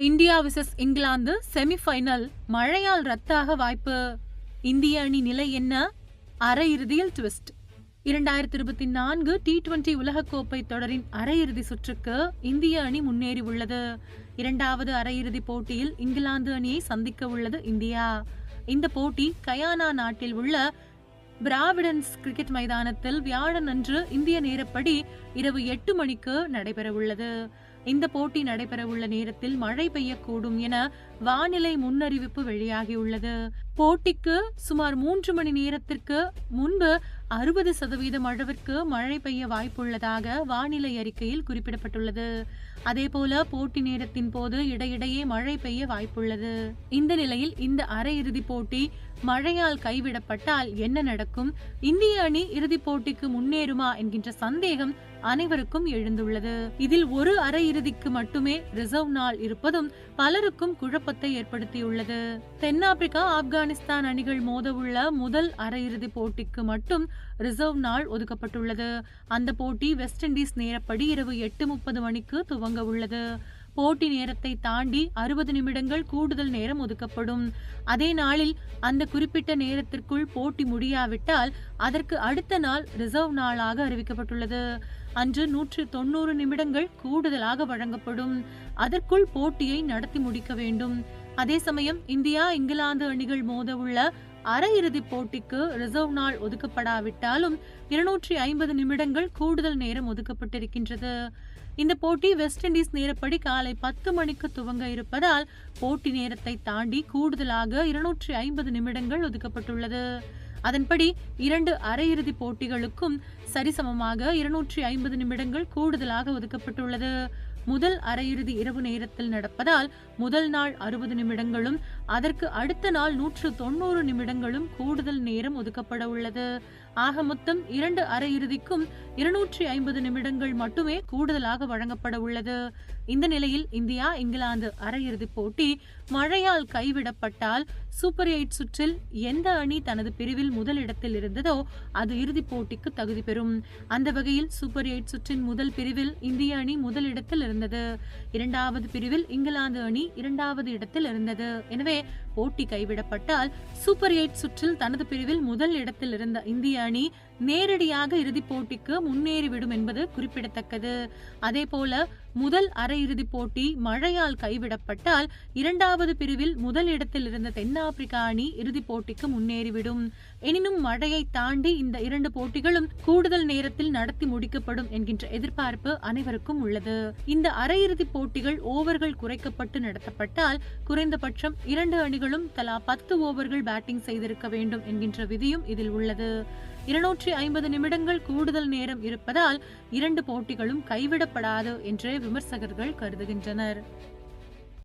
India versus England semi-final மழையால் ரத்தாக வாய்ப்பு. இந்திய அணி நிலை என்ன? அரையிறுதியில் ட்விஸ்ட். 2024 T20 உலகக்கோப்பை தொடரின் அரையிறுதி சுற்றுக்கு இந்திய அணி முன்னேறி உள்ளது. இரண்டாவது அரையிறுதி போட்டியில் இங்கிலாந்து அணியை சந்திக்க உள்ளது இந்தியா. இந்த போட்டி கயானா நாட்டில் உள்ள பிராவிடன்ஸ் கிரிக்கெட் மைதானத்தில் வியாழன் அன்று இந்திய நேரப்படி இரவு 8 மணிக்கு நடைபெற உள்ளது. இந்த போட்டி நடைபெறவுள்ள நேரத்தில் மழை பெய்யக்கூடும் என வானிலை முன்னறிவிப்பு வெளியாகியுள்ளது. போட்டிக்கு சுமார் 3 மணி நேரத்திற்கு முன்பு 60% அளவிற்கு மழை பெய்ய வாய்ப்புள்ளதாக வானிலை அறிக்கையில் குறிப்பிடப்பட்டுள்ளது. அதேபோல போட்டி நேரத்தின் போது இடையிடையே மழை பெய்ய வாய்ப்புள்ளது. இந்த நிலையில் இந்த அரையிறுதி போட்டி மழையால் கைவிடப்பட்டால் என்ன நடக்கும்? இந்திய அணி இறுதிப் போட்டிக்கு முன்னேறுமா என்கின்ற சந்தேகம் அனைவருக்கும் எழுந்துள்ளது. இதில் ஒரு அரையிறுதிக்கு மட்டுமே ரிசர்வ் நாள் இருப்பதும் பலருக்கும் குழப்பத்தை ஏற்படுத்தியுள்ளது. தென்னாப்பிரிக்கா, ஆப்கானிஸ்தான் அணிகள் மோதவுள்ள முதல் அரையிறுதி போட்டிக்கு மட்டும் ரிசர்வ் நாள் ஒதுக்கப்பட்டுள்ளது. அந்த போட்டி வெஸ்ட் இண்டீஸ் நேரப்படி இரவு 8:30 மணிக்கு துவங்க உள்ளது. போட்டி நேரத்தை தாண்டி 60 நிமிடங்கள் கூடுதல் நேரம் ஒதுக்கப்படும். அதே நாளில் அந்த குறிப்பிட்ட நேரத்திற்குள் போட்டி முடியாவிட்டால் அதற்கு அடுத்த நாள் ரிசர்வ் நாளாக அறிவிக்கப்பட்டுள்ளது. அன்று 190 நிமிடங்கள் கூடுதலாக வழங்கப்படும். அதற்குள் போட்டியை நடத்தி முடிக்க வேண்டும். அதே சமயம் இந்தியா, இங்கிலாந்து அணிகள் மோதவுள்ள அரையிறுதி போட்டிக்கு ரிசர்வ் நாள் ஒதுக்கப்படாவிட்டாலும் 250 நிமிடங்கள் கூடுதல் நேரம் ஒதுக்கப்பட்டிருக்கின்றது. இந்த போட்டி வெஸ்ட் இண்டீஸ் நேரப்படி காலை 10 மணிக்கு துவங்க இருப்பதால் போட்டி நேரத்தை தாண்டி கூடுதலாக 250 நிமிடங்கள் ஒதுக்கப்பட்டுள்ளது. அதன்படி 2 அரையிறுதி போட்டிகளுக்கும் சரிசமமாக 250 நிமிடங்கள் கூடுதலாக ஒதுக்கப்பட்டுள்ளது. முதல் அரையிறுதி இரவு நேரத்தில் நடப்பதால் முதல் நாள் 60 நிமிடங்களும் அதற்கு அடுத்த நாள் 190 நிமிடங்களும் கூடுதல் நேரம் ஒதுக்கப்பட உள்ளது. ஆக மொத்தம் 2 அரையிறுதிக்கும் 250 நிமிடங்கள் மட்டுமே கூடுதலாக வழங்கப்பட உள்ளது. இந்த நிலையில் இந்தியா, இங்கிலாந்து அரையிறுதி போட்டி மழையால் கைவிடப்பட்டால் சூப்பர் 8 சுற்றில் எந்த அணி தனது பிரிவில் முதலிடத்தில் இருந்ததோ அது இறுதிப் போட்டிக்கு தகுதி பெறும். அந்த வகையில் சூப்பர் 8 சுற்றின் முதல் பிரிவில் இந்திய அணி முதலிடத்தில் இருந்தது. இரண்டாவது பிரிவில் இங்கிலாந்து அணி 2வது இடத்தில் இருந்தது. எனவே போட்டி கைவிடப்பட்டால் சூப்பர் 8 சுற்றில் தனது பிரிவில் முதல் இடத்தில் இருந்த இந்திய அணி நேரடியாக இறுதிப் போட்டிக்கு முன்னேறிவிடும் என்பது குறிப்பிடத்தக்கது. அதேபோல முதல் அரையிறுதி போட்டி மழையால் கைவிடப்பட்டால் இரண்டாவது பிரிவில் முதல் இடத்தில் இருந்த தென்னாப்பிரிக்கா அணி இறுதிப் போட்டிக்கு முன்னேறிவிடும். எனினும் மழையை தாண்டி இந்த 2 போட்டிகளும் கூடுதல் நேரத்தில் நடத்தி முடிக்கப்படும் என்கின்ற எதிர்பார்ப்பு அனைவருக்கும் உள்ளது. இந்த அரையிறுதி போட்டிகள் ஓவர்கள் குறைக்கப்பட்டு நடத்தப்பட்டால் குறைந்தபட்சம் 2 அணிகளும் தலா 10 ஓவர்கள் பேட்டிங் செய்திருக்க வேண்டும் என்கின்ற விதியும் இதில் உள்ளது. 250 நிமிடங்கள் கூடுதல் நேரம் இருப்பதால் 2 போட்டிகளும் கைவிடப்படாது என்று விமர்சகர்கள் கருதுகின்றனர்.